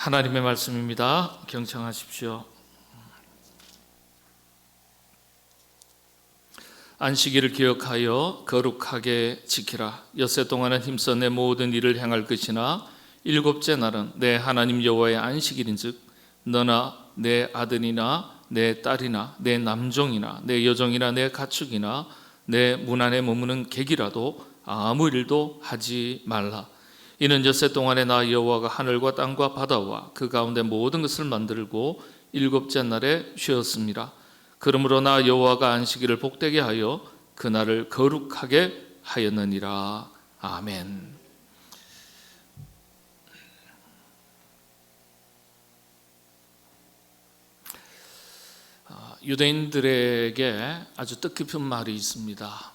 하나님의 말씀입니다. 경청하십시오. 안식일을 기억하여 거룩하게 지키라. 엿새 동안은 힘써 내 모든 일을 행할 것이나 일곱째 날은 내 하나님 여호와의 안식일인즉 너나 내 아들이나 내 딸이나 내 남종이나 내 여종이나 내 가축이나 내 문 안에 머무는 객이라도 아무 일도 하지 말라. 이는 엿새 동안에 나 여호와가 하늘과 땅과 바다와 그 가운데 모든 것을 만들고 일곱째 날에 쉬었습니다. 그러므로 나 여호와가 안식일을 복되게 하여 그날을 거룩하게 하였느니라. 아멘. 유대인들에게 아주 뜻깊은 말이 있습니다.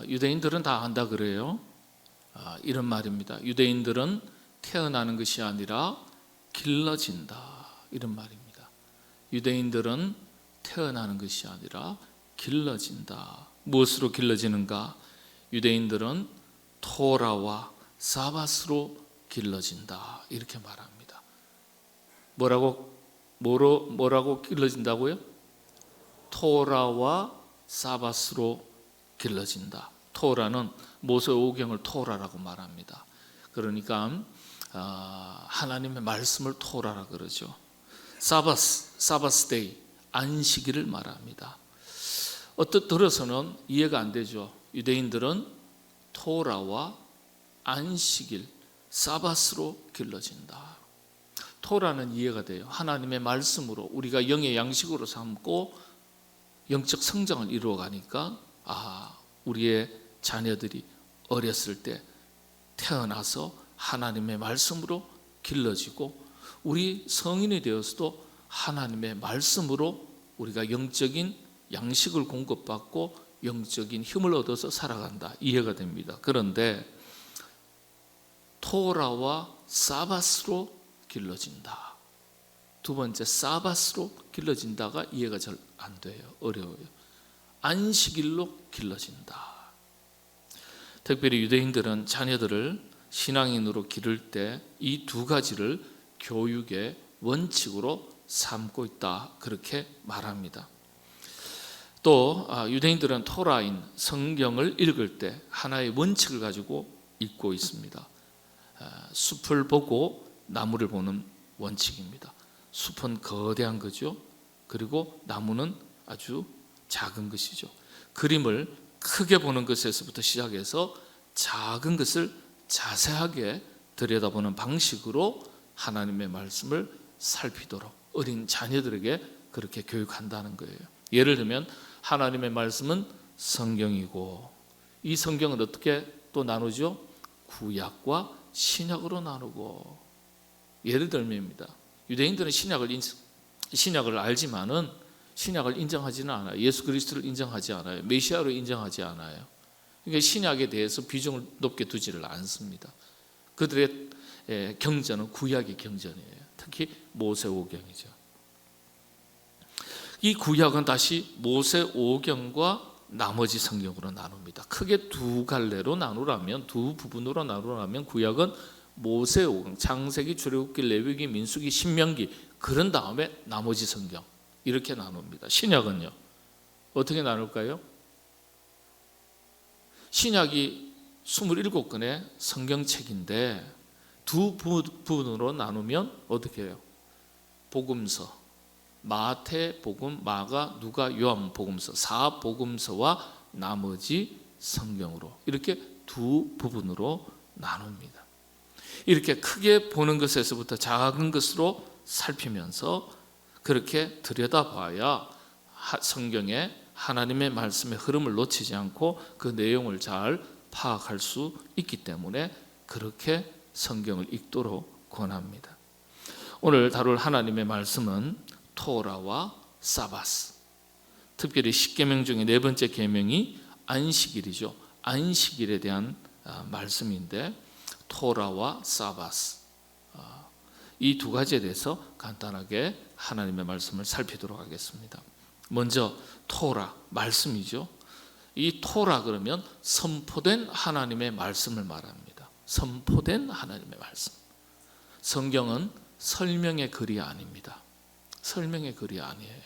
유대인들은 다 안다 그래요. 이런 말입니다. 유대인들은 태어나는 것이 아니라 길러진다. 이런 말입니다. 유대인들은 태어나는 것이 아니라 길러진다. 무엇으로 길러지는가? 유대인들은 토라와 사밧으로 길러진다. 이렇게 말합니다. 뭐라고 길러진다고요? 토라와 사밧으로 길러진다. 토라는 모세 오경을 토라라고 말합니다. 그러니까 하나님의 말씀을 토라라 그러죠. 사바스 데이, 안식일을 말합니다. 들어서는 이해가 안 되죠. 유대인들은 토라와 안식일, 사밧으로 길러진다. 토라는 이해가 돼요. 하나님의 말씀으로 우리가 영의 양식으로 삼고 영적 성장을 이루어가니까 우리의 자녀들이 어렸을 때 태어나서 하나님의 말씀으로 길러지고 우리 성인이 되어서도 하나님의 말씀으로 우리가 영적인 양식을 공급받고 영적인 힘을 얻어서 살아간다. 이해가 됩니다. 그런데 토라와 사밧으로 길러진다. 두 번째 사밧으로 길러진다가 이해가 잘 안 돼요. 어려워요. 안식일로 길러진다. 특별히 유대인들은 자녀들을 신앙인으로 기를 때 이 두 가지를 교육의 원칙으로 삼고 있다. 그렇게 말합니다. 또 유대인들은 토라인 성경을 읽을 때 하나의 원칙을 가지고 읽고 있습니다. 숲을 보고 나무를 보는 원칙입니다. 숲은 거대한 거죠. 그리고 나무는 아주 작은 것이죠. 그림을 크게 보는 것에서부터 시작해서 작은 것을 자세하게 들여다보는 방식으로 하나님의 말씀을 살피도록 어린 자녀들에게 그렇게 교육한다는 거예요. 예를 들면 하나님의 말씀은 성경이고 이 성경은 어떻게 또 나누죠? 구약과 신약으로 나누고 예를 들면입니다. 유대인들은 신약을 알지만은 신약을 인정하지는 않아요. 예수 그리스도를 인정하지 않아요. 메시아로 인정하지 않아요. 그러니까 신약에 대해서 비중을 높게 두지를 않습니다. 그들의 경전은 구약의 경전이에요. 특히 모세오경이죠. 이 구약은 다시 모세오경과 나머지 성경으로 나눕니다. 크게 두 갈래로 나누라면, 두 부분으로 나누라면 구약은 모세오경, 창세기, 출애굽기, 레위기, 민수기, 신명기, 그런 다음에 나머지 성경 이렇게 나눕니다. 신약은요 어떻게 나눌까요? 신약이 27권의 성경책인데 두 부분으로 나누면 어떻게 해요? 복음서, 마태복음, 마가, 누가, 요한 복음서, 사복음서와 나머지 성경으로 이렇게 두 부분으로 나눕니다. 이렇게 크게 보는 것에서부터 작은 것으로 살피면서 그렇게 들여다봐야 성경의 하나님의 말씀의 흐름을 놓치지 않고 그 내용을 잘 파악할 수 있기 때문에 그렇게 성경을 읽도록 권합니다. 오늘 다룰 하나님의 말씀은 토라와 사바스, 특별히 10계명 중에 네 번째 계명이 안식일이죠. 안식일에 대한 말씀인데 토라와 사바스 이 두 가지에 대해서 간단하게 하나님의 말씀을 살피도록 하겠습니다. 먼저 토라, 말씀이죠. 이 토라 그러면 선포된 하나님의 말씀을 말합니다. 선포된 하나님의 말씀. 성경은 설명의 글이 아닙니다. 설명의 글이 아니에요.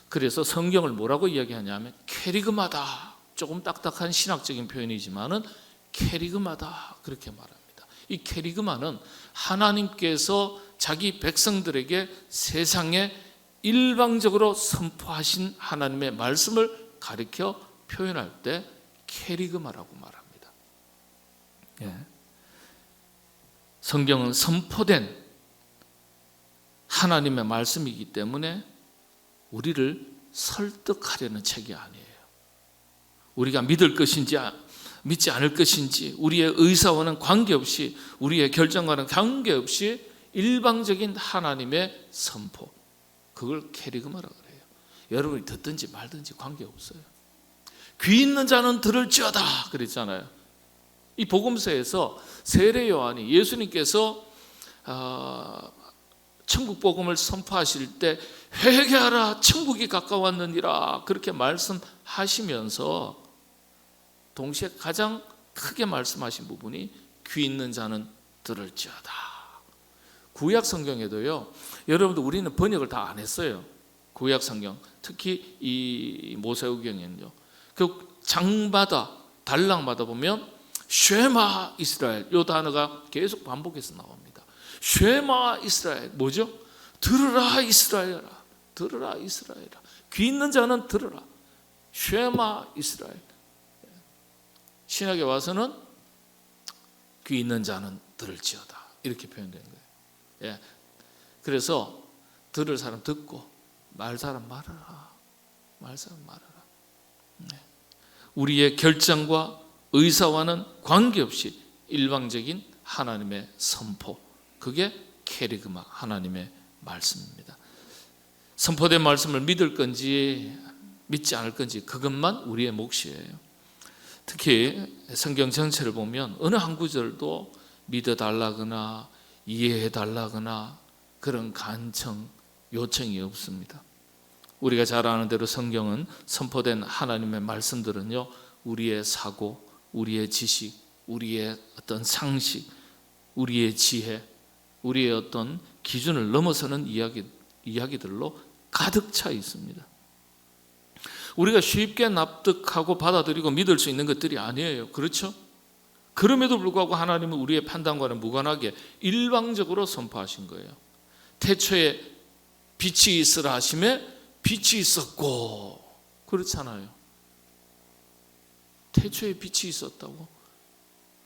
그래서 성경을 뭐라고 이야기하냐면 캐리그마다, 조금 딱딱한 신학적인 표현이지만은 캐리그마다 그렇게 말합니다. 이 캐리그마는 하나님께서 자기 백성들에게 세상에 일방적으로 선포하신 하나님의 말씀을 가리켜 표현할 때 캐리그마라고 말합니다. 성경은 선포된 하나님의 말씀이기 때문에 우리를 설득하려는 책이 아니에요. 우리가 믿을 것인지 믿지 않을 것인지 우리의 의사와는 관계없이, 우리의 결정과는 관계없이 일방적인 하나님의 선포, 그걸 캐리그마라고 그래요. 여러분이 듣든지 말든지 관계없어요. 귀 있는 자는 들을지어다 그랬잖아요. 이 복음서에서 세례 요한이 예수님께서 천국 복음을 선포하실 때 회개하라 천국이 가까웠느니라 그렇게 말씀하시면서 동시에 가장 크게 말씀하신 부분이 귀 있는 자는 들을지어다. 구약 성경에도요, 여러분들 우리는 번역을 다 안 했어요. 구약 성경, 특히 이 모세오경에는요, 그 장마다 단락마다 보면 쉐마 이스라엘, 이 단어가 계속 반복해서 나옵니다. 쉐마 이스라엘, 뭐죠? 들으라 이스라엘아, 들으라 이스라엘아. 귀 있는 자는 들으라. 쉐마 이스라엘. 신약에 와서는 귀 있는 자는 들을지어다 이렇게 표현되는 거예요. 그래서 들을 사람 듣고 말 사람 말하라. 말 사람 말하라. 우리의 결정과 의사와는 관계없이 일방적인 하나님의 선포, 그게 캐리그마, 하나님의 말씀입니다. 선포된 말씀을 믿을 건지 믿지 않을 건지 그것만 우리의 몫이에요. 특히 성경 전체를 보면 어느 한 구절도 믿어달라거나 이해해달라거나 그런 간청, 요청이 없습니다. 우리가 잘 아는 대로 성경은 선포된 하나님의 말씀들은요, 우리의 사고, 우리의 지식, 우리의 어떤 상식, 우리의 지혜, 우리의 어떤 기준을 넘어서는 이야기들로 가득 차 있습니다. 우리가 쉽게 납득하고 받아들이고 믿을 수 있는 것들이 아니에요. 그렇죠? 그럼에도 불구하고 하나님은 우리의 판단과는 무관하게 일방적으로 선포하신 거예요. 태초에 빛이 있으라 하심에 빛이 있었고, 그렇잖아요. 태초에 빛이 있었다고?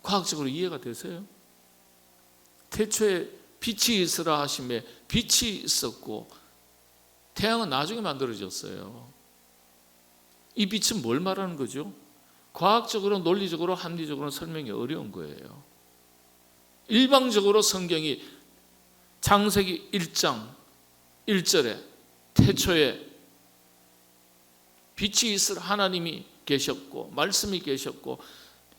과학적으로 이해가 되세요? 태초에 빛이 있으라 하심에 빛이 있었고, 태양은 나중에 만들어졌어요. 이 빛은 뭘 말하는 거죠? 과학적으로, 논리적으로, 합리적으로 설명이 어려운 거예요. 일방적으로 성경이 창세기 1장 1절에 태초에 빛이 있으라 하나님이 계셨고 말씀이 계셨고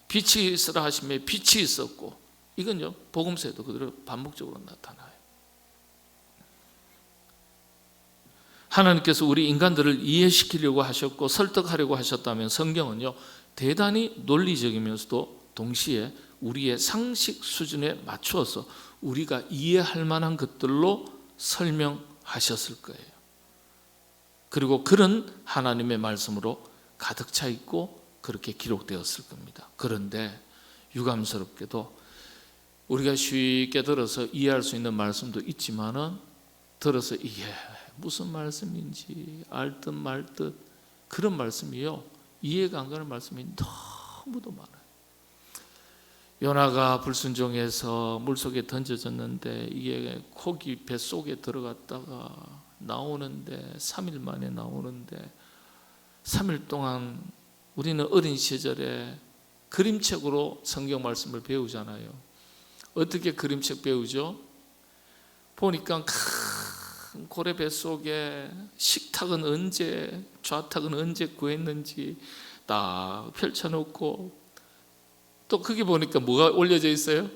빛이 있으라 하심에 빛이 있었고, 이건요 복음서에도 그대로 반복적으로 나타나요. 하나님께서 우리 인간들을 이해시키려고 하셨고 설득하려고 하셨다면 성경은요 대단히 논리적이면서도 동시에 우리의 상식 수준에 맞추어서 우리가 이해할 만한 것들로 설명하셨을 거예요. 그리고 그런 하나님의 말씀으로 가득 차 있고 그렇게 기록되었을 겁니다. 그런데 유감스럽게도 우리가 쉽게 들어서 이해할 수 있는 말씀도 있지만은 들어서 이게 무슨 말씀인지 알 듯 말 듯 그런 말씀이요, 이해가 안 가는 말씀이 너무도 많아요. 요나가 불순종해서 물속에 던져졌는데 이게 고기 뱃속에 들어갔다가 나오는데 3일 만에 나오는데 3일 동안 우리는 어린 시절에 그림책으로 성경 말씀을 배우잖아요. 어떻게 그림책 배우죠? 보니까 큰 고래 뱃속에 식탁은 언제, 좌탁은 언제 구했는지 딱 펼쳐놓고, 또 거기 보니까 뭐가 올려져 있어요?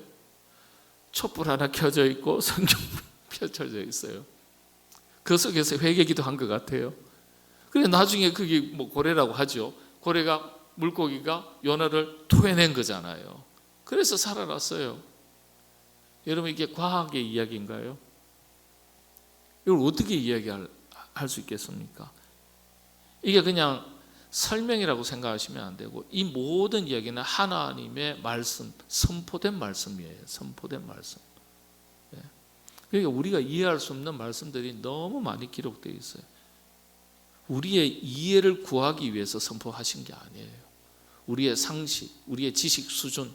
촛불 하나 켜져 있고 성경 펼쳐져 있어요. 그 속에서 회개기도 한 것 같아요. 그래 나중에 그게 뭐 고래라고 하죠. 고래가, 물고기가 요나를 토해낸 거잖아요. 그래서 살아났어요. 여러분 이게 과학의 이야기인가요? 이걸 어떻게 이야기할 수 있겠습니까? 이게 그냥 설명이라고 생각하시면 안 되고 이 모든 이야기는 하나님의 말씀, 선포된 말씀이에요. 선포된 말씀. 그러니까 우리가 이해할 수 없는 말씀들이 너무 많이 기록되어 있어요. 우리의 이해를 구하기 위해서 선포하신 게 아니에요. 우리의 상식, 우리의 지식 수준,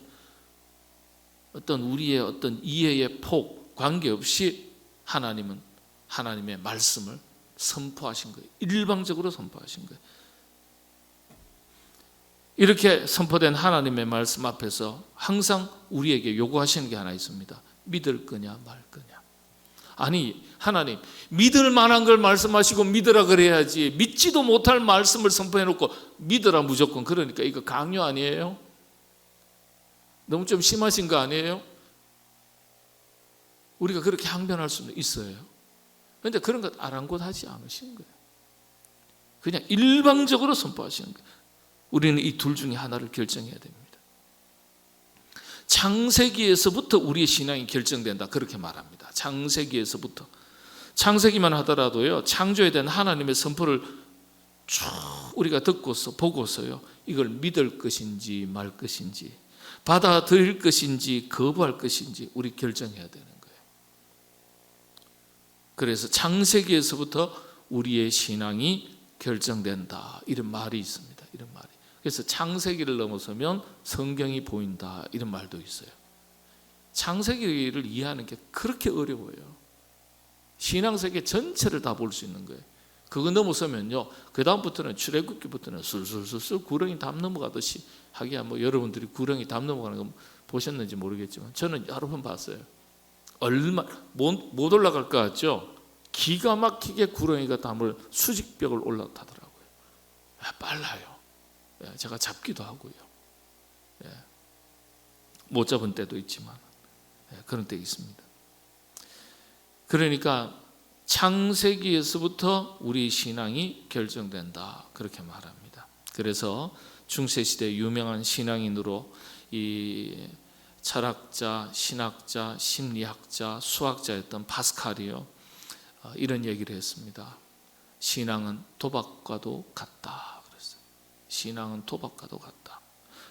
우리의 어떤 이해의 폭 관계없이 하나님은 하나님의 말씀을 선포하신 거예요. 일방적으로 선포하신 거예요. 이렇게 선포된 하나님의 말씀 앞에서 항상 우리에게 요구하시는 게 하나 있습니다. 믿을 거냐 말 거냐. 아니 하나님 믿을 만한 걸 말씀하시고 믿으라 그래야지 믿지도 못할 말씀을 선포해놓고 믿으라 무조건 그러니까 이거 강요 아니에요? 너무 좀 심하신 거 아니에요? 우리가 그렇게 항변할 수는 있어요. 그런데 그런 것 아랑곳하지 않으신 거예요. 그냥 일방적으로 선포하시는 거예요. 우리는 이 둘 중에 하나를 결정해야 됩니다. 창세기에서부터 우리의 신앙이 결정된다 그렇게 말합니다. 창세기에서부터. 창세기만 하더라도요 창조에 대한 하나님의 선포를 쭉 우리가 듣고서 보고서요 이걸 믿을 것인지 말 것인지 받아들일 것인지 거부할 것인지 우리 결정해야 되는 거예요. 그래서 창세기에서부터 우리의 신앙이 결정된다 이런 말이 있습니다. 이런 말이. 그래서 창세기를 넘어서면 성경이 보인다 이런 말도 있어요. 창세기를 이해하는 게 그렇게 어려워요. 신앙세계 전체를 다 볼 수 있는 거예요. 그거 넘어서면요 그 다음부터는 출애굽기부터는 술술술술 구렁이 담 넘어가듯이 하기야 뭐 여러분들이 구렁이 담 넘어가는 거 보셨는지 모르겠지만 저는 여러 번 봤어요. 얼마 못 올라갈 것 같죠? 기가 막히게 구렁이가 담을 수직벽을 올라타더라고요. 빨라요. 제가 잡기도 하고요. 못 잡은 때도 있지만 그런 때 있습니다. 그러니까 창세기에서부터 우리 신앙이 결정된다 그렇게 말합니다. 그래서 중세시대 유명한 신앙인으로 이 철학자, 신학자, 심리학자, 수학자였던 파스칼이요 이런 얘기를 했습니다. 신앙은 도박과도 같다 그랬어요. 신앙은 도박과도 같다.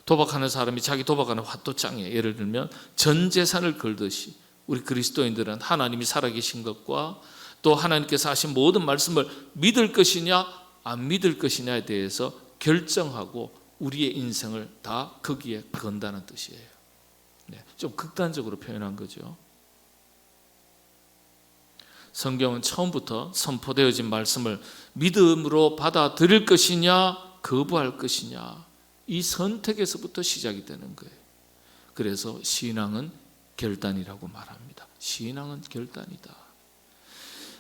도박하는 사람이 자기 도박하는 화또장에 예를 들면 전 재산을 걸듯이 우리 그리스도인들은 하나님이 살아계신 것과 또 하나님께서 하신 모든 말씀을 믿을 것이냐 안 믿을 것이냐에 대해서 결정하고 우리의 인생을 다 거기에 건다는 뜻이에요. 좀 극단적으로 표현한 거죠. 성경은 처음부터 선포되어진 말씀을 믿음으로 받아들일 것이냐 거부할 것이냐 이 선택에서부터 시작이 되는 거예요. 그래서 신앙은 결단이라고 말합니다. 신앙은 결단이다.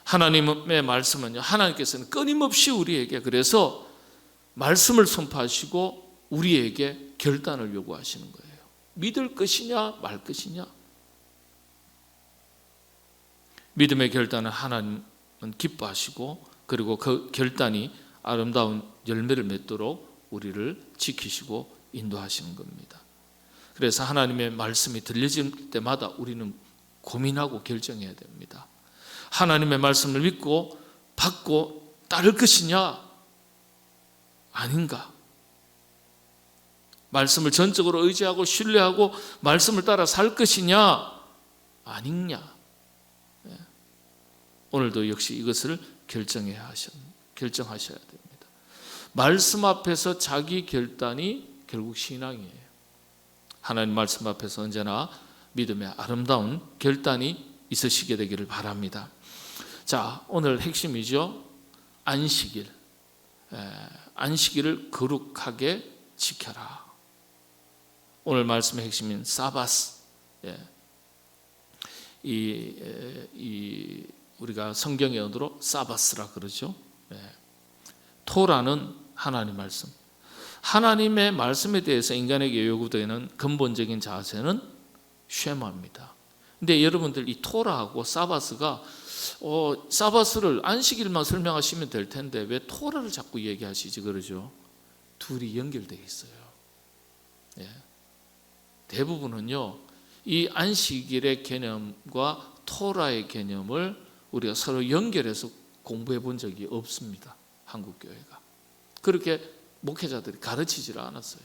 하나님의 말씀은요 하나님께서는 끊임없이 우리에게 그래서 말씀을 선포하시고 우리에게 결단을 요구하시는 거예요. 믿을 것이냐 말 것이냐. 믿음의 결단은 하나님은 기뻐하시고 그리고 그 결단이 아름다운 열매를 맺도록 우리를 지키시고 인도하시는 겁니다. 그래서 하나님의 말씀이 들려질 때마다 우리는 고민하고 결정해야 됩니다. 하나님의 말씀을 믿고 받고 따를 것이냐 아닌가. 말씀을 전적으로 의지하고 신뢰하고 말씀을 따라 살 것이냐 아니냐. 오늘도 역시 이것을 결정하셔야 됩니다. 말씀 앞에서 자기 결단이 결국 신앙이에요. 하나님 말씀 앞에서 언제나 믿음의 아름다운 결단이 있으시게 되기를 바랍니다. 자, 오늘 핵심이죠. 안식일. 안식일을 거룩하게 지켜라. 오늘 말씀의 핵심인 사바스. 우리가 성경의 언어로 사바스라 그러죠. 토라는 하나님 말씀. 하나님의 말씀에 대해서 인간에게 요구되는 근본적인 자세는 쉐마입니다. 근데 여러분들 이 토라하고 사바스가 사바스를 안식일만 설명하시면 될 텐데 왜 토라를 자꾸 얘기하시지 그러죠? 둘이 연결되어 있어요. 대부분은요 이 안식일의 개념과 토라의 개념을 우리가 서로 연결해서 공부해 본 적이 없습니다. 한국 교회가 그렇게 목회자들이 가르치질 않았어요.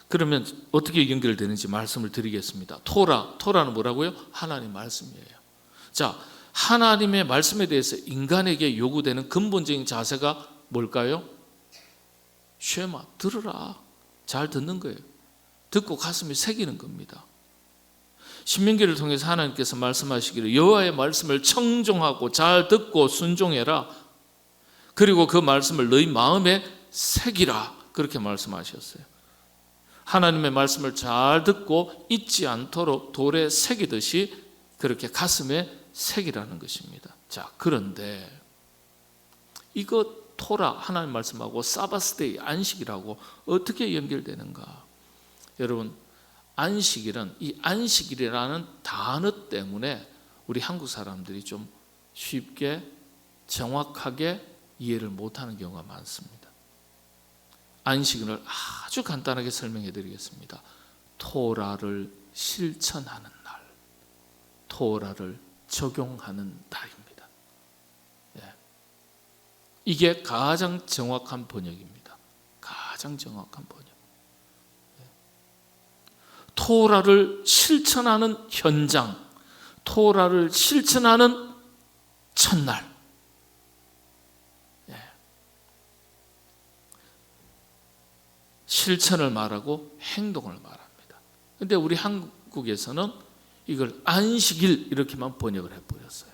그러면 어떻게 연결되는지 말씀을 드리겠습니다. 토라는 뭐라고요? 하나님 말씀이에요. 자, 하나님의 말씀에 대해서 인간에게 요구되는 근본적인 자세가 뭘까요? 쉐마, 들으라. 잘 듣는 거예요. 듣고 가슴에 새기는 겁니다. 신명기를 통해서 하나님께서 말씀하시기를 여호와의 말씀을 청종하고 잘 듣고 순종해라. 그리고 그 말씀을 너희 마음에 새기라. 그렇게 말씀하셨어요. 하나님의 말씀을 잘 듣고 잊지 않도록 돌에 새기듯이 그렇게 가슴에 새기라는 것입니다. 자, 그런데 이거 토라 하나님 말씀하고 사바스데이 안식이라고 어떻게 연결되는가? 여러분, 안식일은 이 안식일이라는 단어 때문에 우리 한국 사람들이 좀 쉽게 정확하게 이해를 못하는 경우가 많습니다. 안식일을 아주 간단하게 설명해 드리겠습니다. 토라를 실천하는 날, 토라를 적용하는 날입니다. 이게 가장 정확한 번역입니다. 가장 정확한 번역. 토라를 실천하는 현장, 토라를 실천하는 첫날. 실천을 말하고 행동을 말합니다. 그런데 우리 한국에서는 이걸 안식일 이렇게만 번역을 해버렸어요.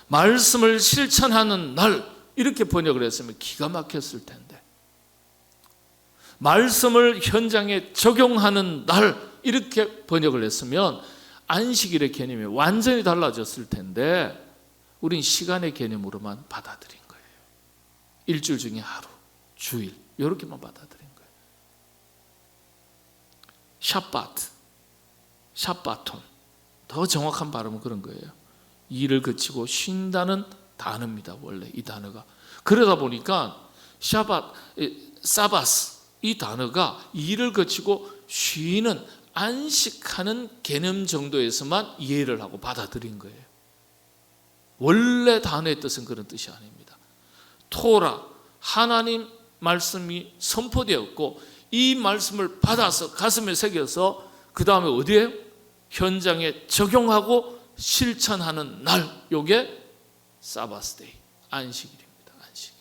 말씀을 실천하는 날 이렇게 번역을 했으면 기가 막혔을 텐데, 말씀을 현장에 적용하는 날 이렇게 번역을 했으면 안식일의 개념이 완전히 달라졌을 텐데 우린 시간의 개념으로만 받아들인 거예요. 일주일 중에 하루, 주일 이렇게만 받아들인 거예요. 샤바톤 더 정확한 발음은 그런 거예요. 일을 그치고 쉰다는 단어입니다. 원래 이 단어가. 그러다 보니까 사바스 이 단어가 일을 거치고 쉬는 안식하는 개념 정도에서만 이해를 하고 받아들인 거예요. 원래 단어의 뜻은 그런 뜻이 아닙니다. 토라 하나님 말씀이 선포되었고 이 말씀을 받아서 가슴에 새겨서 그 다음에 어디에? 현장에 적용하고 실천하는 날, 이게 사바스데이, 안식일입니다. 안식.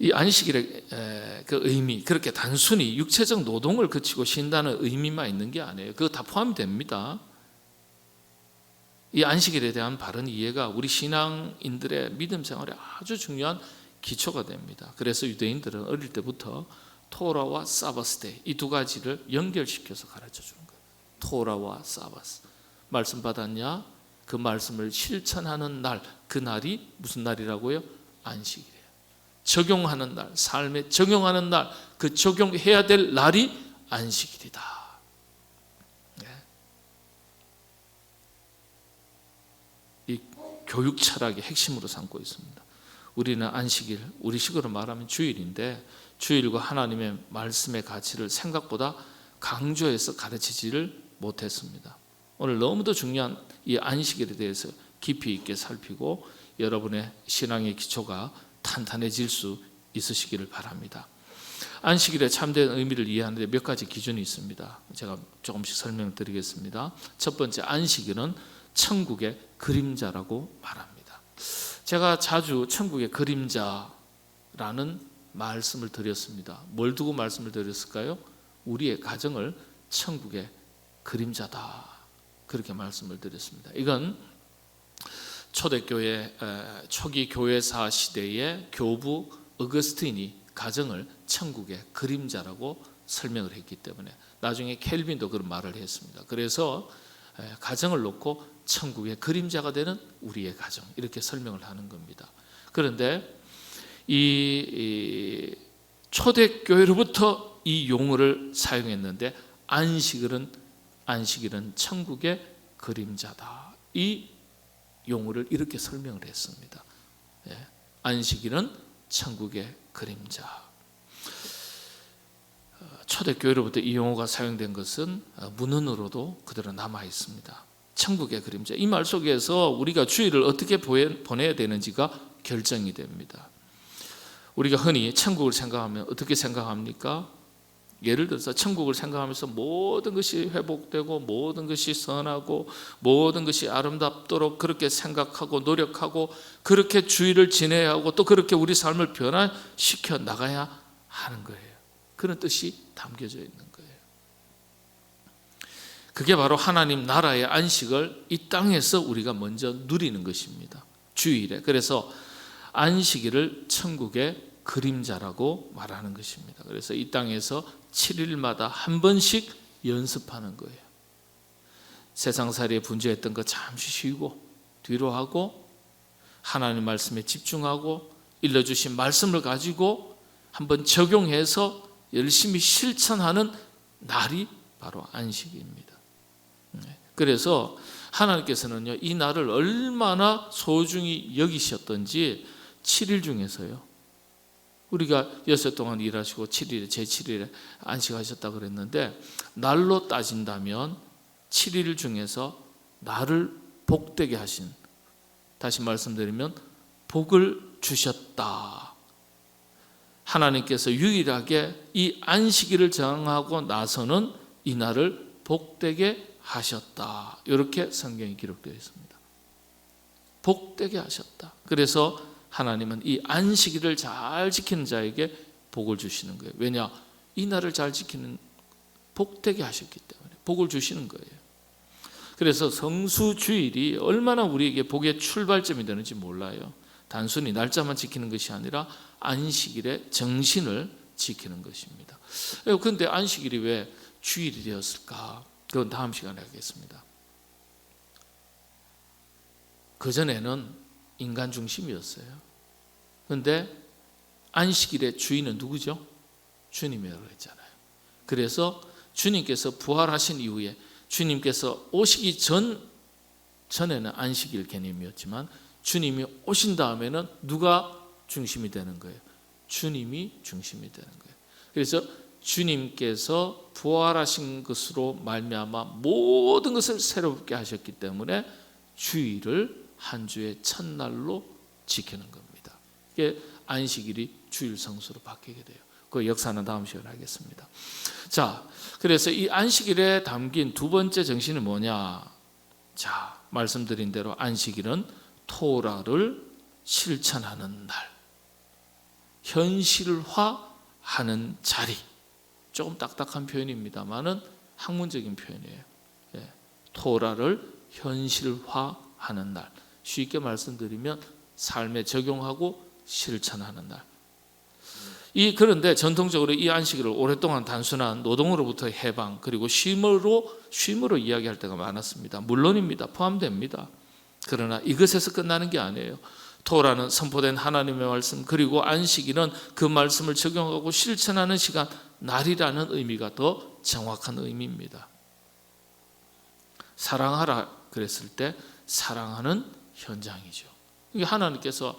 이 안식일의 그 의미, 그렇게 단순히 육체적 노동을 그치고 쉰다는 의미만 있는 게 아니에요. 그거 다 포함이 됩니다. 이 안식일에 대한 바른 이해가 우리 신앙인들의 믿음 생활에 아주 중요한 기초가 됩니다. 그래서 유대인들은 어릴 때부터 토라와 사바스데이 이 두 가지를 연결시켜서 가르쳐 주는 거예요. 토라와 사바스. 말씀 받았냐? 그 말씀을 실천하는 날, 그 날이 무슨 날이라고요? 안식일이에요. 적용하는 날, 삶에 적용하는 날, 그 적용해야 될 날이 안식일이다. 네. 이 교육 철학의 핵심으로 삼고 있습니다. 우리는 안식일, 우리식으로 말하면 주일인데 주일과 하나님의 말씀의 가치를 생각보다 강조해서 가르치지를 못했습니다. 오늘 너무도 중요한 이 안식일에 대해서 깊이 있게 살피고 여러분의 신앙의 기초가 탄탄해질 수 있으시기를 바랍니다. 안식일의 참된 의미를 이해하는데 몇 가지 기준이 있습니다. 제가 조금씩 설명드리겠습니다. 첫 번째, 안식일은 천국의 그림자라고 말합니다. 제가 자주 천국의 그림자라는 말씀을 드렸습니다. 뭘 두고 말씀을 드렸을까요? 우리의 가정을 천국의 그림자다, 그렇게 말씀을 드렸습니다. 이건 초대교회 초기 교회사 시대의 교부 어거스틴이 가정을 천국의 그림자라고 설명을 했기 때문에 나중에 켈빈도 그런 말을 했습니다. 그래서 가정을 놓고 천국의 그림자가 되는 우리의 가정, 이렇게 설명을 하는 겁니다. 그런데 이 초대교회로부터 이 용어를 사용했는데 안식일은 천국의 그림자다, 이 용어를 이렇게 설명을 했습니다. 안식일은 천국의 그림자. 초대교회로부터 이 용어가 사용된 것은 문헌으로도 그대로 남아 있습니다. 천국의 그림자. 이 말 속에서 우리가 주일을 어떻게 보내야 되는지가 결정이 됩니다. 우리가 흔히 천국을 생각하면 어떻게 생각합니까? 예를 들어서 천국을 생각하면서 모든 것이 회복되고 모든 것이 선하고 모든 것이 아름답도록 그렇게 생각하고 노력하고 그렇게 주의를 지내야 하고 또 그렇게 우리 삶을 변화시켜 나가야 하는 거예요. 그런 뜻이 담겨져 있는 거예요. 그게 바로 하나님 나라의 안식을 이 땅에서 우리가 먼저 누리는 것입니다. 주일에. 그래서 안식일을 천국의 그림자라고 말하는 것입니다. 그래서 이 땅에서 7일마다 한 번씩 연습하는 거예요. 세상살이에 분주했던 거 잠시 쉬고 뒤로 하고 하나님 말씀에 집중하고 일러주신 말씀을 가지고 한번 적용해서 열심히 실천하는 날이 바로 안식입니다. 그래서 하나님께서는요, 이 날을 얼마나 소중히 여기셨던지 7일 중에서요, 우리가 6일 동안 일하시고 7일에 제7일에 안식하셨다고 그랬는데 날로 따진다면 7일 중에서 나를 복되게 하신, 다시 말씀드리면 복을 주셨다. 하나님께서 유일하게 이 안식일을 정하고 나서는 이 날을 복되게 하셨다. 이렇게 성경이 기록되어 있습니다. 복되게 하셨다. 그래서 하나님은 이 안식일을 잘 지키는 자에게 복을 주시는 거예요. 왜냐? 이 날을 잘 지키는 복되게 하셨기 때문에 복을 주시는 거예요. 그래서 성수주일이 얼마나 우리에게 복의 출발점이 되는지 몰라요. 단순히 날짜만 지키는 것이 아니라 안식일의 정신을 지키는 것입니다. 그런데 안식일이 왜 주일이 되었을까? 그건 다음 시간에 하겠습니다. 그전에는 인간 중심이었어요. 그런데 안식일의 주인은 누구죠? 주님이라고 했잖아요. 그래서 주님께서 부활하신 이후에 주님께서 오시기 전에는 안식일 개념이었지만 주님이 오신 다음에는 누가 중심이 되는 거예요? 주님이 중심이 되는 거예요. 그래서 주님께서 부활하신 것으로 말미암아 모든 것을 새롭게 하셨기 때문에 주일을 한 주의 첫날로 지키는 겁니다. 이게 안식일이 주일 성수로 바뀌게 돼요. 그 역사는 다음 시간에 하겠습니다. 자, 그래서 이 안식일에 담긴 두 번째 정신은 뭐냐? 자, 말씀드린 대로 안식일은 토라를 실천하는 날, 현실화하는 자리. 조금 딱딱한 표현입니다만은 학문적인 표현이에요. 토라를 현실화하는 날. 쉽게 말씀드리면 삶에 적용하고 실천하는 날. 그런데 전통적으로 이 안식일을 오랫동안 단순한 노동으로부터 해방 그리고 쉼으로 이야기할 때가 많았습니다. 물론입니다. 포함됩니다. 그러나 이것에서 끝나는 게 아니에요. 토라는 선포된 하나님의 말씀, 그리고 안식일은 그 말씀을 적용하고 실천하는 시간, 날이라는 의미가 더 정확한 의미입니다. 사랑하라 그랬을 때 사랑하는 현장이죠. 하나님께서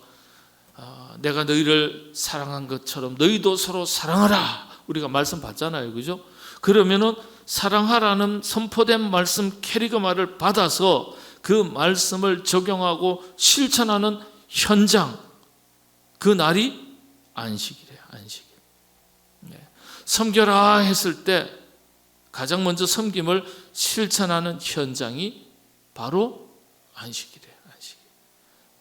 내가 너희를 사랑한 것처럼 너희도 서로 사랑하라, 우리가 말씀 받잖아요, 그죠? 그러면은 사랑하라는 선포된 말씀 캐리그마를 받아서 그 말씀을 적용하고 실천하는 현장, 그 날이 안식일이에요. 안식일. 섬겨라 했을 때 가장 먼저 섬김을 실천하는 현장이 바로 안식일이에요. 안식일.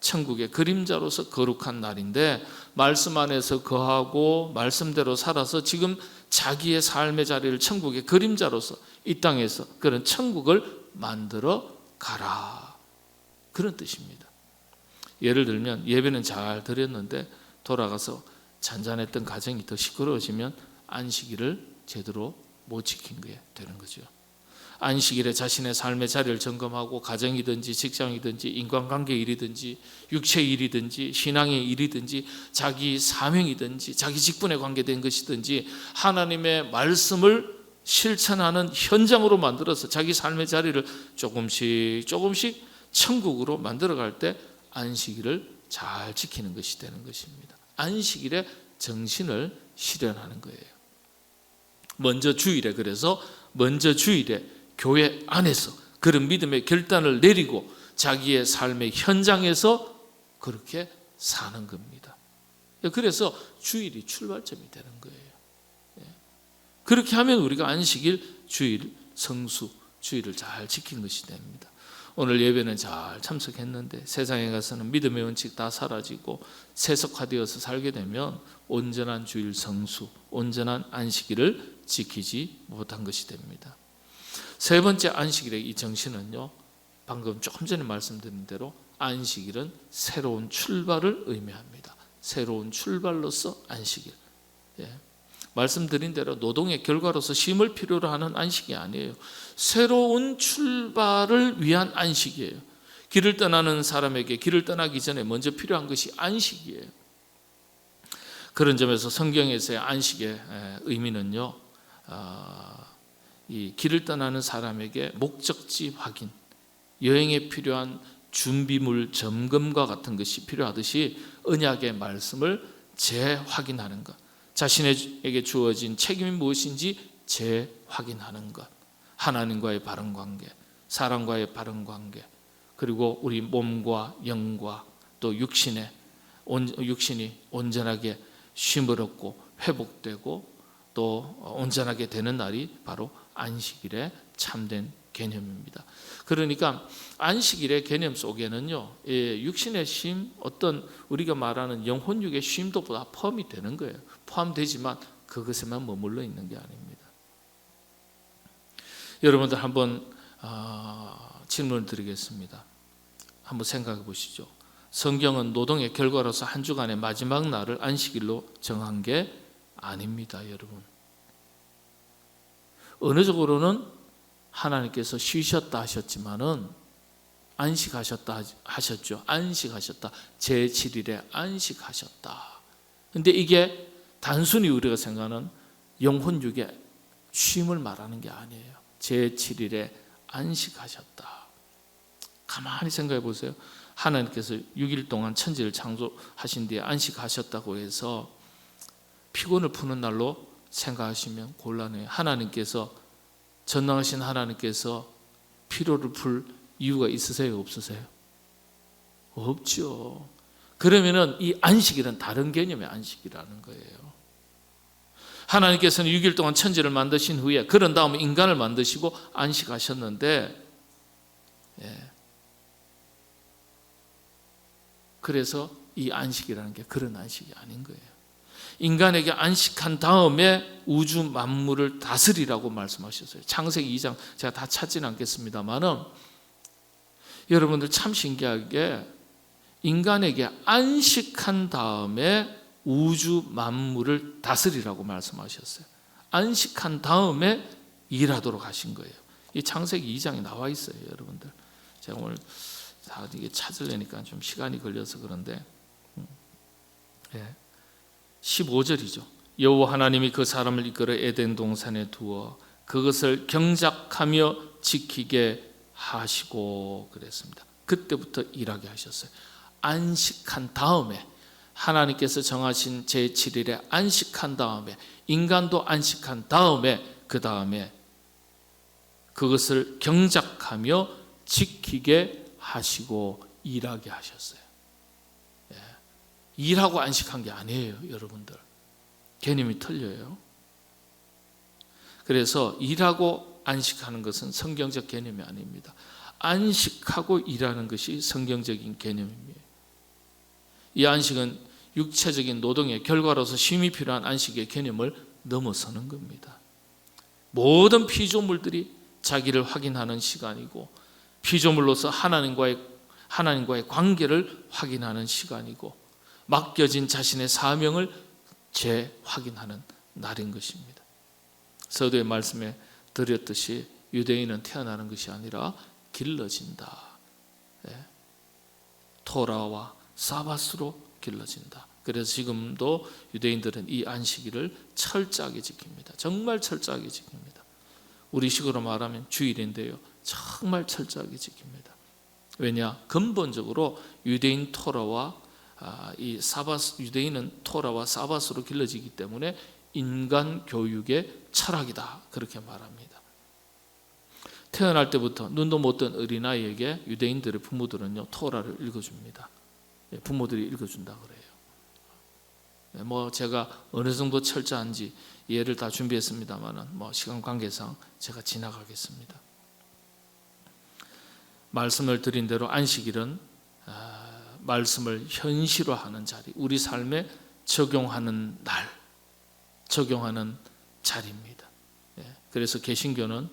천국의 그림자로서 거룩한 날인데 말씀 안에서 거하고 말씀대로 살아서 지금 자기의 삶의 자리를 천국의 그림자로서 이 땅에서 그런 천국을 만들어 가라, 그런 뜻입니다. 예를 들면 예배는 잘 드렸는데 돌아가서 잔잔했던 가정이 더 시끄러워지면 안식일을 제대로 못 지킨 게 되는 거죠. 안식일에 자신의 삶의 자리를 점검하고 가정이든지 직장이든지 인간관계 일이든지 육체의 일이든지 신앙의 일이든지 자기 사명이든지 자기 직분에 관계된 것이든지 하나님의 말씀을 실천하는 현장으로 만들어서 자기 삶의 자리를 조금씩 천국으로 만들어갈 때 안식일을 잘 지키는 것이 되는 것입니다. 안식일의 정신을 실현하는 거예요. 먼저 주일에, 그래서 먼저 주일에 교회 안에서 그런 믿음의 결단을 내리고 자기의 삶의 현장에서 그렇게 사는 겁니다. 그래서 주일이 출발점이 되는 거예요. 그렇게 하면 우리가 안식일, 주일, 성수, 주일을 잘 지킨 것이 됩니다. 오늘 예배는 잘 참석했는데 세상에 가서는 믿음의 원칙 다 사라지고 세속화되어서 살게 되면 온전한 주일 성수, 온전한 안식일을 지키지 못한 것이 됩니다. 세 번째 안식일의 이 정신은요, 방금 조금 전에 말씀드린 대로 안식일은 새로운 출발을 의미합니다. 새로운 출발로서 안식일. 말씀드린 대로 노동의 결과로서 쉼을 필요로 하는 안식이 아니에요. 새로운 출발을 위한 안식이에요. 길을 떠나는 사람에게 길을 떠나기 전에 먼저 필요한 것이 안식이에요. 그런 점에서 성경에서의 안식의 의미는요, 이 길을 떠나는 사람에게 목적지 확인, 여행에 필요한 준비물 점검과 같은 것이 필요하듯이 언약의 말씀을 재확인하는 것, 자신에게 주어진 책임이 무엇인지 재확인하는 것, 하나님과의 바른 관계, 사람과의 바른 관계, 그리고 우리 몸과 영과 또 육신이 온전하게 쉼을 얻고 회복되고 또 온전하게 되는 날이 바로 안식일의 참된 개념입니다. 그러니까 안식일의 개념 속에는요, 육신의 쉼, 어떤 우리가 말하는 영혼육의 쉼도 다 포함이 되는 거예요. 포함되지만 그것에만 머물러 있는 게 아닙니다. 여러분들 한번 질문을 드리겠습니다. 한번 생각해 보시죠. 성경은 노동의 결과로서 한 주간의 마지막 날을 안식일로 정한 게 아닙니다, 여러분. 어느 쪽으로는 하나님께서 쉬셨다 하셨지만은 안식하셨다 하셨죠. 안식하셨다. 제7일에 안식하셨다. 근데 이게 단순히 우리가 생각하는 영혼육의 쉼을 말하는 게 아니에요. 제7일에 안식하셨다. 가만히 생각해 보세요. 하나님께서 6일 동안 천지를 창조하신 뒤에 안식하셨다고 해서 피곤을 푸는 날로 생각하시면 곤란해요. 하나님께서, 전능하신 하나님께서 피로를 풀 이유가 있으세요? 없으세요? 없죠. 그러면은 이 안식일은 다른 개념의 안식이라는 거예요. 하나님께서는 6일 동안 천지를 만드신 후에 그런 다음에 인간을 만드시고 안식하셨는데, 그래서 이 안식이라는 게 그런 안식이 아닌 거예요. 인간에게 안식한 다음에 우주 만물을 다스리라고 말씀하셨어요. 창세기 2장 제가 다 찾지는 않겠습니다만은 여러분들 참 신기하게 인간에게 안식한 다음에 우주 만물을 다스리라고 말씀하셨어요. 안식한 다음에 일하도록 하신 거예요. 이 창세기 2장에 나와 있어요, 여러분들. 제가 오늘 다 이게 찾으려니까 좀 시간이 걸려서 그런데 15절이죠. 여호와 하나님이 그 사람을 이끌어 에덴 동산에 두어 그것을 경작하며 지키게 하시고 그랬습니다. 그때부터 일하게 하셨어요. 안식한 다음에, 하나님께서 정하신 제7일에 안식한 다음에, 인간도 안식한 다음에, 그 다음에 그것을 경작하며 지키게 하시고 일하게 하셨어요. 일하고 안식한 게 아니에요, 여러분들. 개념이 틀려요. 그래서 일하고 안식하는 것은 성경적 개념이 아닙니다. 안식하고 일하는 것이 성경적인 개념입니다. 이 안식은 육체적인 노동의 결과로서 쉼이 필요한 안식의 개념을 넘어서는 겁니다. 모든 피조물들이 자기를 확인하는 시간이고, 피조물로서 하나님과의 관계를 확인하는 시간이고, 맡겨진 자신의 사명을 재확인하는 날인 것입니다. 서두에 말씀에 드렸듯이 유대인은 태어나는 것이 아니라 길러진다. 토라와 사바스로 길러진다. 그래서 지금도 유대인들은 이 안식일을 철저하게 지킵니다. 정말 철저하게 지킵니다. 우리식으로 말하면 주일인데요, 정말 철저하게 지킵니다. 왜냐? 근본적으로 유대인은 토라와 사바스로 길러지기 때문에 인간 교육의 철학이다, 그렇게 말합니다. 태어날 때부터 눈도 못 뜬 어린아이에게 유대인들의 부모들은요, 토라를 읽어줍니다. 부모들이 읽어준다 그래요. 뭐 제가 어느 정도 철저한지 예를 다 준비했습니다만은 뭐 시간 관계상 제가 지나가겠습니다. 말씀을 드린 대로 안식일은 말씀을 현실화하는 자리, 우리 삶에 적용하는 날, 적용하는 자리입니다. 그래서 개신교는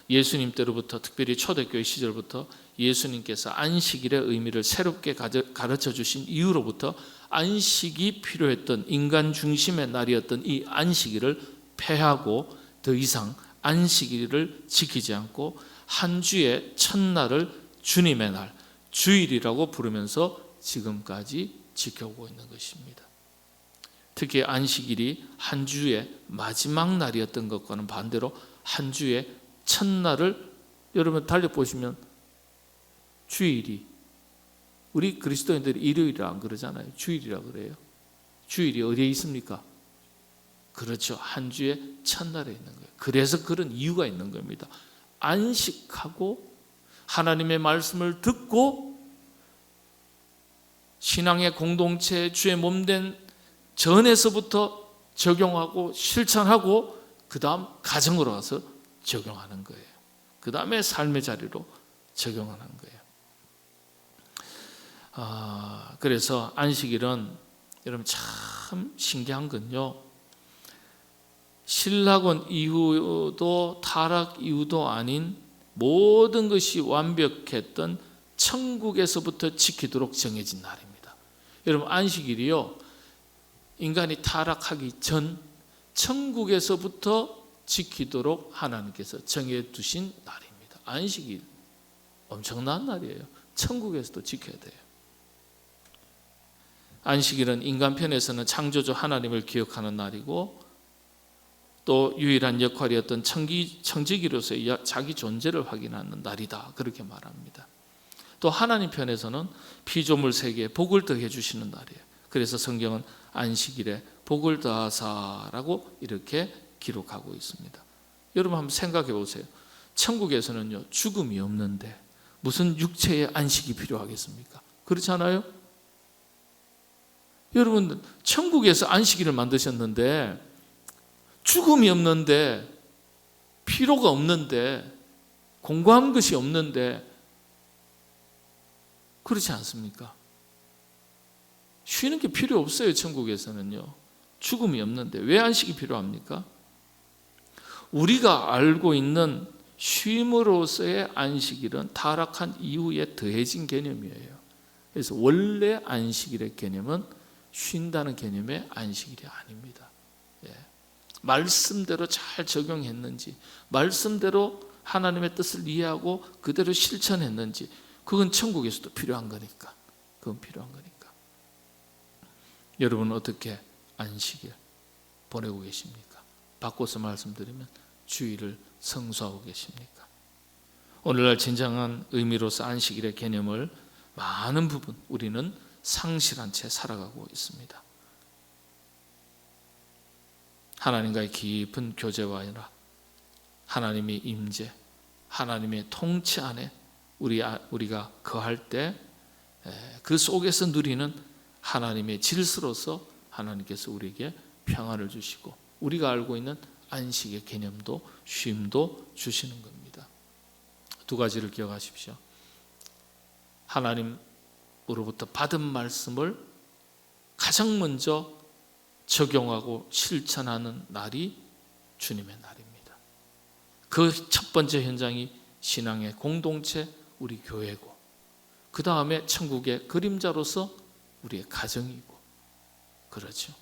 예수님 때로부터, 특별히 초대교회 시절부터 예수님께서 안식일의 의미를 새롭게 가르쳐 주신 이후로부터 안식이 필요했던 인간 중심의 날이었던 이 안식일을 폐하고 더 이상 안식일을 지키지 않고 한 주의 첫날을 주님의 날, 주일이라고 부르면서 지금까지 지켜오고 있는 것입니다. 특히 안식일이 한 주의 마지막 날이었던 것과는 반대로 한 주의 첫날을, 여러분 달려보시면 주일이, 우리 그리스도인들이 일요일이라 안 그러잖아요. 주일이라 그래요. 주일이 어디에 있습니까? 그렇죠. 한 주의 첫날에 있는 거예요. 그래서 그런 이유가 있는 겁니다. 안식하고 하나님의 말씀을 듣고 신앙의 공동체, 주의 몸된 전에서부터 적용하고 실천하고 그 다음 가정으로 와서 적용하는 거예요. 그 다음에 삶의 자리로 적용하는 거예요. 그래서 안식일은 여러분 참 신기한 건요, 신라곤 이후도 타락 이후도 아닌 모든 것이 완벽했던 천국에서부터 지키도록 정해진 날입니다. 여러분 안식일이요, 인간이 타락하기 전 천국에서부터 지키도록 하나님께서 정해두신 날입니다. 안식일 엄청난 날이에요. 천국에서도 지켜야 돼요. 안식일은 인간 편에서는 창조주 하나님을 기억하는 날이고 또 유일한 역할이었던 청지기로서의 자기 존재를 확인하는 날이다, 그렇게 말합니다. 또 하나님 편에서는 피조물 세계에 복을 더해 주시는 날이에요. 그래서 성경은 안식일에 복을 더하사라고 이렇게 기록하고 있습니다. 여러분 한번 생각해 보세요. 천국에서는요, 죽음이 없는데 무슨 육체의 안식이 필요하겠습니까? 그렇지 않아요? 여러분 천국에서 안식일을 만드셨는데 죽음이 없는데, 피로가 없는데, 공고한 것이 없는데, 그렇지 않습니까? 쉬는 게 필요 없어요. 천국에서는요, 죽음이 없는데 왜 안식이 필요합니까? 우리가 알고 있는 쉼으로서의 안식일은 타락한 이후에 더해진 개념이에요. 그래서 원래 안식일의 개념은 쉰다는 개념의 안식일이 아닙니다. 말씀대로 잘 적용했는지, 말씀대로 하나님의 뜻을 이해하고 그대로 실천했는지, 그건 천국에서도 필요한 거니까. 그건 필요한 거니까. 여러분은 어떻게 안식일 보내고 계십니까? 바꿔서 말씀드리면 주일을 성수하고 계십니까? 오늘날 진정한 의미로서 안식일의 개념을 많은 부분 우리는 상실한 채 살아가고 있습니다. 하나님과의 깊은 교제와 아니라 하나님의 임재, 하나님의 통치 안에 우리가 거할 때 그 속에서 누리는 하나님의 질서로서 하나님께서 우리에게 평안을 주시고 우리가 알고 있는 안식의 개념도 쉼도 주시는 겁니다. 두 가지를 기억하십시오. 하나님으로부터 받은 말씀을 가장 먼저 적용하고 실천하는 날이 주님의 날입니다. 그 첫 번째 현장이 신앙의 공동체, 우리 교회고, 그 다음에 천국의 그림자로서 우리의 가정이고, 그렇죠.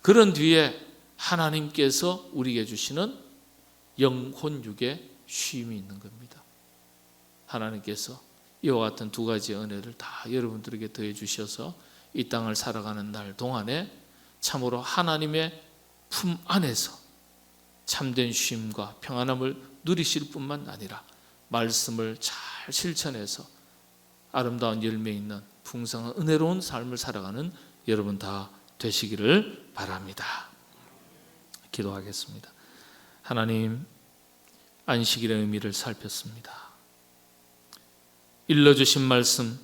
그런 뒤에 하나님께서 우리에게 주시는 영혼육의 쉼이 있는 겁니다. 하나님께서 이와 같은 두 가지 은혜를 다 여러분들에게 더해 주셔서 이 땅을 살아가는 날 동안에 참으로 하나님의 품 안에서 참된 쉼과 평안함을 누리실 뿐만 아니라 말씀을 잘 실천해서 아름다운 열매 있는 풍성한 은혜로운 삶을 살아가는 여러분 다 되시기를 바랍니다. 기도하겠습니다. 하나님, 안식일의 의미를 살폈습니다. 일러주신 말씀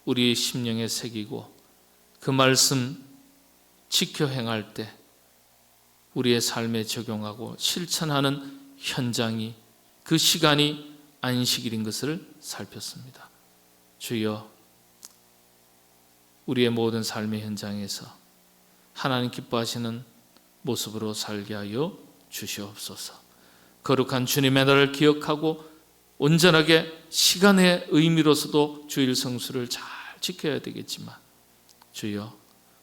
우리의 심령에 새기고 그 말씀 지켜 행할 때 우리의 삶에 적용하고 실천하는 현장이, 그 시간이 안식일인 것을 살폈습니다. 주여, 우리의 모든 삶의 현장에서 하나님 기뻐하시는 모습으로 살게 하여 주시옵소서. 거룩한 주님의 날을 기억하고 온전하게 시간의 의미로서도 주일 성수를 잘 지켜야 되겠지만, 주여,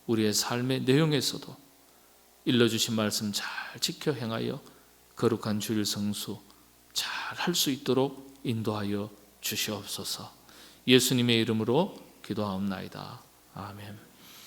우리의 삶의 내용에서도 일러주신 말씀 잘 지켜 행하여 거룩한 주일 성수 잘 할 수 있도록 인도하여 주시옵소서. 예수님의 이름으로 기도하옵나이다. 아멘.